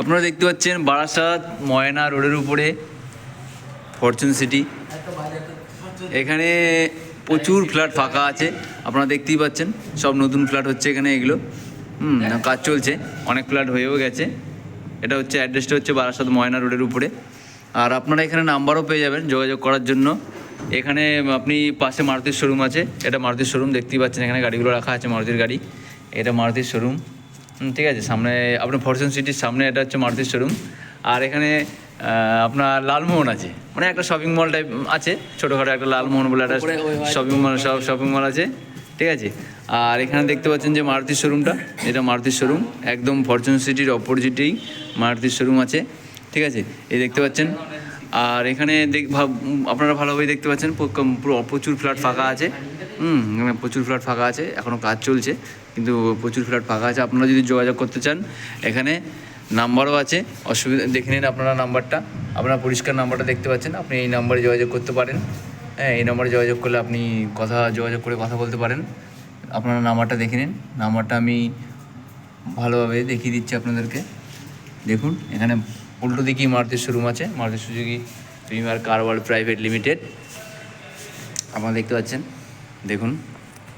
আপনারা দেখতে পাচ্ছেন বারাসাত ময়না রোডের উপরে ফরচুন সিটি। এখানে প্রচুর ফ্ল্যাট ফাঁকা আছে, আপনারা দেখতেই পাচ্ছেন। সব নতুন ফ্ল্যাট হচ্ছে এখানে, এগুলো কাজ চলছে, অনেক ফ্ল্যাট হয়েও গেছে। এটা হচ্ছে অ্যাড্রেসটা হচ্ছে বারাসাত ময়না রোডের উপরে। আর আপনারা এখানে নাম্বারও পেয়ে যাবেন যোগাযোগ করার জন্য। এখানে আপনি পাশে মারুতির শোরুম আছে, এটা মারুতির শোরুম দেখতেই পাচ্ছেন। এখানে গাড়িগুলো রাখা আছে, মারুতির গাড়ি, এটা মারুতির শোরুম। ঠিক আছে, সামনে আপনার ফরচুন সিটির সামনে এটা হচ্ছে মারুতির শোরুম। আর এখানে আপনার লালমোহন আছে, মানে একটা শপিং মল টাইপ আছে, ছোটোখাটো একটা লালমোহন বলে একটা শপিং মল আছে। ঠিক আছে, আর এখানে দেখতে পাচ্ছেন যে মারুতির শোরুমটা, এটা মারুতির শোরুম, একদম ফরচুন সিটির অপোজিটেই মারুতির শোরুম আছে। ঠিক আছে, এই দেখতে পাচ্ছেন। আর এখানে আপনারা ভালোভাবেই দেখতে পাচ্ছেন পুরো প্রচুর ফ্ল্যাট ফাঁকা আছে। প্রচুর ফ্ল্যাট ফাঁকা আছে, এখনও কাজ চলছে, কিন্তু প্রচুর ফ্ল্যাট ফাঁকা আছে। আপনারা যদি যোগাযোগ করতে চান, এখানে নাম্বারও আছে, অসুবিধা দেখে নিন আপনারা নাম্বারটা, আপনারা পরিষ্কার নাম্বারটা দেখতে পাচ্ছেন, আপনি এই নাম্বারে যোগাযোগ করতে পারেন। হ্যাঁ, এই নাম্বারে যোগাযোগ করলে আপনি যোগাযোগ করে কথা বলতে পারেন। আপনারা নাম্বারটা দেখে নিন, নাম্বারটা আমি ভালোভাবে দেখিয়ে দিচ্ছি আপনাদেরকে। দেখুন, এখানে উল্টো দিকেই মারুতির শোরুম আছে, মারুতি সুজুকি প্রিমিয়ার কার ওয়ার্ল্ড প্রাইভেট লিমিটেড, আপনারা দেখতে পাচ্ছেন। দেখুন